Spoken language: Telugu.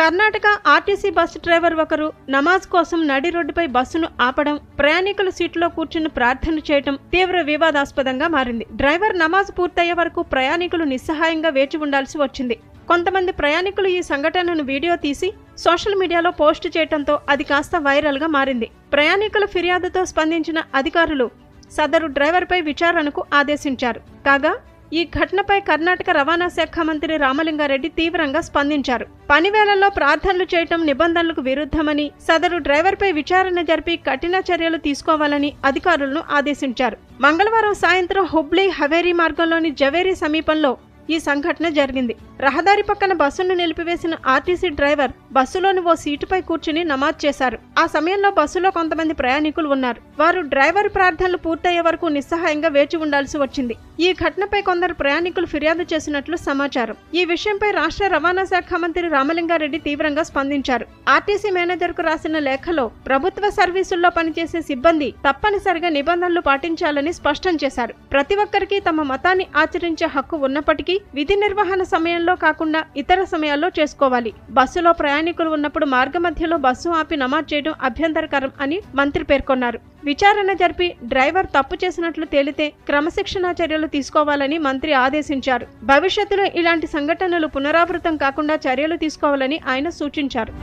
కర్ణాటక ఆర్టీసీ బస్సు డ్రైవర్ ఒకరు నమాజ్ కోసం నడి రోడ్డుపై బస్సును ఆపడం, ప్రయాణికుల సీటులో కూర్చుని ప్రార్థన చేయడం తీవ్ర వివాదాస్పదంగా మారింది. డ్రైవర్ నమాజ్ పూర్తయ్యే వరకు ప్రయాణికులు నిస్సహాయంగా వేచి ఉండాల్సి వచ్చింది. కొంతమంది ప్రయాణికులు ఈ సంఘటనను వీడియో తీసి సోషల్ మీడియాలో పోస్టు చేయడంతో అది కాస్త వైరల్గా మారింది. ప్రయాణికుల ఫిర్యాదుతో స్పందించిన అధికారులు సదరు డ్రైవర్పై విచారణకు ఆదేశించారు. కాగా ఈ ఘటనపై కర్ణాటక రవాణా శాఖ మంత్రి రామలింగారెడ్డి తీవ్రంగా స్పందించారు. పనివేళల్లో ప్రార్థనలు చేయటం నిబంధనలకు విరుద్ధమని, సదరు డ్రైవర్పై విచారణ జరిపి కఠిన చర్యలు తీసుకోవాలని అధికారులను ఆదేశించారు. మంగళవారం సాయంత్రం హుబ్లీ హవేరీ మార్గంలోని జవేరీ సమీపంలో ఈ సంఘటన జరిగింది. రహదారి పక్కన బస్సును నిలిపివేసిన ఆర్టీసీ డ్రైవర్ బస్సులోని ఓ సీటుపై కూర్చుని నమాజ్ చేశారు. ఆ సమయంలో బస్సులో కొంతమంది ప్రయాణికులు ఉన్నారు. వారు డ్రైవర్ ప్రార్థనలు పూర్తయ్యే వరకు నిస్సహాయంగా వేచి ఉండాల్సి వచ్చింది. ఈ ఘటనపై కొందరు ప్రయాణికులు ఫిర్యాదు చేసినట్లు సమాచారం. ఈ విషయంపై రాష్ట్ర రవాణా శాఖ మంత్రి రామలింగారెడ్డి తీవ్రంగా స్పందించారు. ఆర్టీసీ మేనేజర్కు రాసిన లేఖలో ప్రభుత్వ సర్వీసుల్లో పనిచేసే సిబ్బంది తప్పనిసరిగా నిబంధనలు పాటించాలని స్పష్టం చేశారు. ప్రతి ఒక్కరికి తమ మతాన్ని ఆచరించే హక్కు ఉన్నప్పటికీ విధి నిర్వహణ సమయంలో కాకుండా ఇతర సమయాల్లో చేసుకోవాలి. బస్సులో ప్రయాణికులు ఉన్నప్పుడు మార్గమధ్యలో బస్సు ఆపి నమాజ్ చేయడం అభ్యంతరకరం అని మంత్రి పేర్కొన్నారు. విచారణ జరిపి డ్రైవర్ తప్పు చేసినట్లు తేలితే క్రమశిక్షణా చర్యలు తీసుకోవాలని మంత్రి ఆదేశించారు. భవిష్యత్తులో ఇలాంటి సంఘటనలు పునరావృతం కాకుండా చర్యలు తీసుకోవాలని ఆయన సూచించారు.